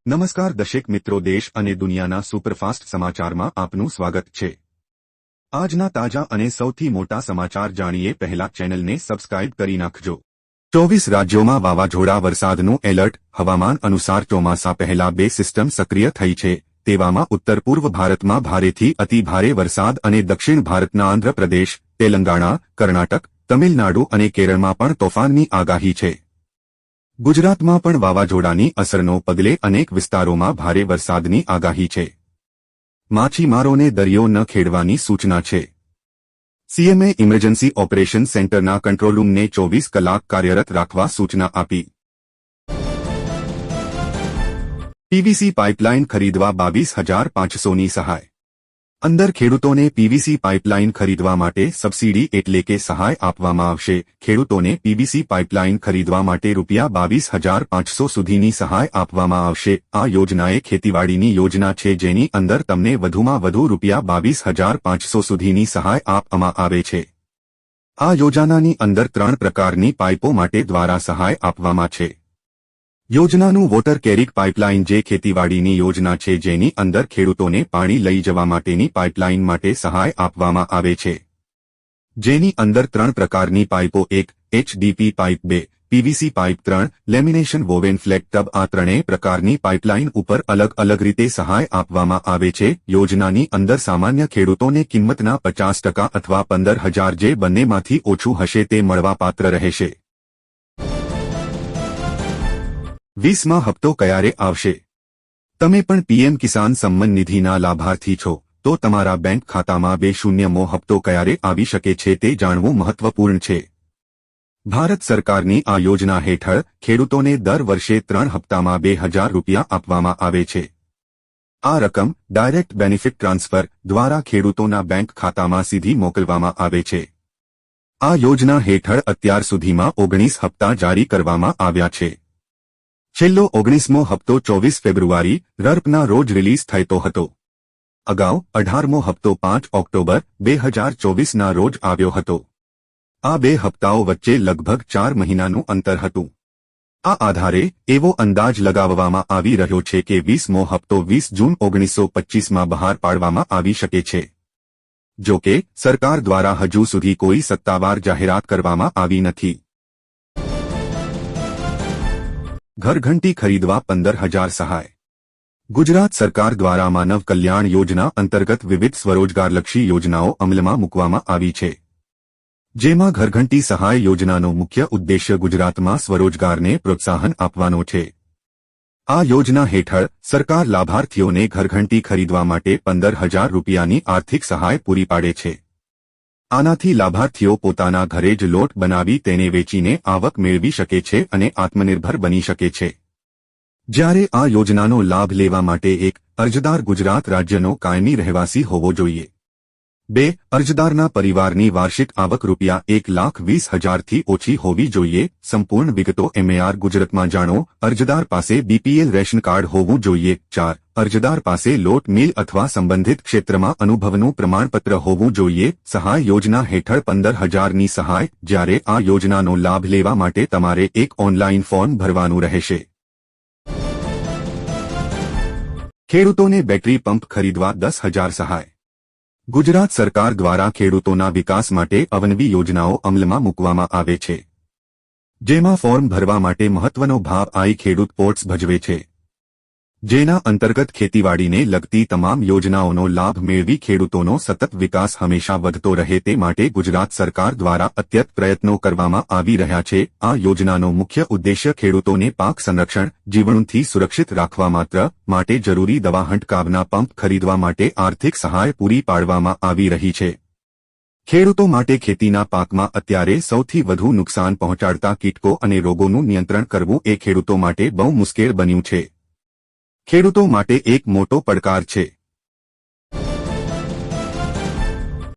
નમસ્કાર દર્શક મિત્રો, દેશ અને દુનિયાના સુપરફાસ્ટ સમાચારમાં આપનું સ્વાગત છે। આજના તાજા અને સૌથી મોટા સમાચાર જાણીએ પહેલા ચેનલને સબસ્ક્રાઇબ કરી નાખજો। 24 રાજ્યોમાં વાવાઝોડા વરસાદનું એલર્ટ। હવામાન અનુસાર ચોમાસા પહેલા બે સિસ્ટમ સક્રિય થઈ છે, તેવામાં ઉત્તર પૂર્વ ભારતમાં ભારેથી અતિ ભારે વરસાદ અને દક્ષિણ ભારતના આંધ્રપ્રદેશ, તેલંગાણા, કર્ણાટક, તમિલનાડુ અને કેરળમાં પણ તોફાનની આગાહી છે। ગુજરાતમાં પણ વાવાઝોડાની અસરનો પગલે અનેક વિસ્તારોમાં ભારે વરસાદની આગાહી છે। માછીમારોને દરિયો ન ખેડવાની સૂચના છે। સીએમએ ઇમરજન્સી ઓપરેશન સેન્ટરના કંટ્રોલ રૂમને 24 કલાક કાર્યરત રાખવા સૂચના આપી। પીવીસી પાઇપલાઇન ખરીદવા 22,500ની સહાય। અંદર ખેડૂતોને પીવીસી પાઇપલાઇન ખરીદવા માટે સબસિડી એટલે કે સહાય આપવામાં આવશે। ખેડૂતોને પીવીસી પાઇપલાઇન ખરીદવા માટે ₹22,500 સુધીની સહાય આપવામાં આવશે। આ યોજના એ ખેતીવાડીની યોજના છે, જેની અંદર તમને વધુમાં વધુ ₹22,500 સુધીની સહાય આપવામાં આવે છે। આ યોજનાની અંદર 3 પ્રકારની પાઇપો માટે દ્વારા સહાય આપવામાં છે। યોજનાનું વોટર કેરિંગ પાઇપલાઇન જે ખેતીવાડીની યોજના છે, જેની અંદર ખેડૂતોને પાણી લઈ જવા માટેની પાઇપલાઇન માટે સહાય આપવામાં આવે છે, જેની અંદર 3 પ્રકારની પાઇપો, 1 HDP pipe, 2 PVC pipe, 3 lamination woven flat tube. આ ત્રણેય પ્રકારની પાઇપલાઇન ઉપર અલગ અલગ રીતે સહાય આપવામાં આવે છે। યોજનાની અંદર સામાન્ય ખેડૂતોને કિંમતના 50% અથવા 15,000 જે બંનેમાંથી ઓછું હશે તે મળવાપાત્ર રહેશે। 20મા હપ્તો ક્યારે આવશે? તમે પણ પીએમ કિસાન સમ્માન નિધિના લાભાર્થી છો તો તમારા બેંક ખાતામાં 20મો હપ્તો ક્યારે આવી શકે છે તે જાણવું મહત્વપૂર્ણ છે। ભારત સરકારની આ યોજના હેઠળ ખેડૂતોને દર વર્ષે 3 હપ્તામાં ₹2,000 આપવામાં આવે છે। આ રકમ ડાયરેક્ટ બેનિફિટ ટ્રાન્સફર દ્વારા ખેડૂતોના બેંક ખાતામાં સીધી મોકલવામાં આવે છે। આ યોજના હેઠળ અત્યાર સુધીમાં 19 હપ્તા જારી કરવામાં આવ્યા છે। છેલ્લો 19મો હપ્તો 24 ફેબ્રુઆરી રર્પના રોજ રિલીઝ થયો હતો। અગાઉ 18મો હપ્તો 5 ઓક્ટોબર 2024ના રોજ આવ્યો હતો। આ બે હપ્તાઓ વચ્ચે લગભગ 4 મહિનાનું અંતર હતું। આ આધારે એવો અંદાજ લગાવવામાં આવી રહ્યો છે કે 20મો હપ્તો 20 જૂન 1925માં બહાર પાડવામાં આવી શકે છે। જો કે સરકાર દ્વારા હજુ સુધી કોઈ સત્તાવાર જાહેરાત કરવામાં આવી નથી। ઘરઘંટી ખરીદવા 15,000 સહાય। ગુજરાત સરકાર દ્વારા માનવ કલ્યાણ યોજના અંતર્ગત વિવિધ સ્વરોજગારલક્ષી યોજનાઓ અમલમાં મૂકવામાં આવી છે, જેમાં ઘરઘંટી સહાય યોજનાનો મુખ્ય ઉદ્દેશ્ય ગુજરાતમાં સ્વરોજગારને પ્રોત્સાહન આપવાનો છે। આ યોજના હેઠળ સરકાર લાભાર્થીઓને ઘરઘંટી ખરીદવા માટે ₹15,000ની આર્થિક સહાય પૂરી પાડે છે। આનાથી લાભાર્થીઓ પોતાના ઘરે જ લોટ બનાવી તેને વેચીને આવક મેળવી શકે છે અને આત્મનિર્ભર બની શકે છે। જ્યારે આ યોજનાનો લાભ લેવા માટે એક અરજદાર ગુજરાત રાજ્યનો કાયમી રહેવાસી હોવો જોઈએ। 2 અરજદારના પરિવારની વાર્ષિક આવક ₹1,20,000થી ઓછી હોવી જોઈએ। સંપૂર્ણ વિગતો MAR ગુજરાતમાં જાણો। અરજદાર પાસે BPL રેશન કાર્ડ હોવું જોઈએ। 4 અરજદાર પાસે લોટ મિલ અથવા સંબંધિત ક્ષેત્રમાં અનુભવનું પ્રમાણપત્ર હોવું જોઈએ। સહાય યોજના હેઠળ 15,000ની સહાય। જ્યારે આ યોજનાનો લાભ લેવા માટે તમારે એક ઓનલાઈન ફોર્મ ભરવાનું રહેશે। ખેડૂતોને બેટરી પંપ ખરીદવા 10,000 સહાય। ગુજરાત સરકાર દ્વારા ખેડૂતોના વિકાસ માટે અવનવી યોજનાઓ અમલમાં મૂકવામાં આવે છે, જેમાં ફોર્મ ભરવા માટે મહત્વનો ભાગ આઈ ખેડૂત પોર્ટલ ભજવે છે, જેના અંતર્ગત ખેતીવાડીને લગતી તમામ યોજનાઓનો લાભ મેળવી ખેડૂતોનો સતત વિકાસ હંમેશા વધતો રહે તે માટે ગુજરાત સરકાર દ્વારા અત્યંત પ્રયત્નો કરવામાં આવી રહ્યા છે। આ યોજનાનો મુખ્ય ઉદ્દેશ્ય ખેડૂતોને પાક સંરક્ષણ, જીવાણુથી સુરક્ષિત રાખવા માટે જરૂરી દવા છંટકાવના પંપ ખરીદવા માટે આર્થિક સહાય પૂરી પાડવામાં આવી રહી છે। ખેડૂતો માટે ખેતીના પાકમાં અત્યારે સૌથી વધુ નુકસાન પહોંચાડતા કીટકો અને રોગોનું નિયંત્રણ કરવું એ ખેડૂતો માટે બહુ મુશ્કેલ બન્યું છે। ખેડૂતો માટે એક મોટો પડકાર છે।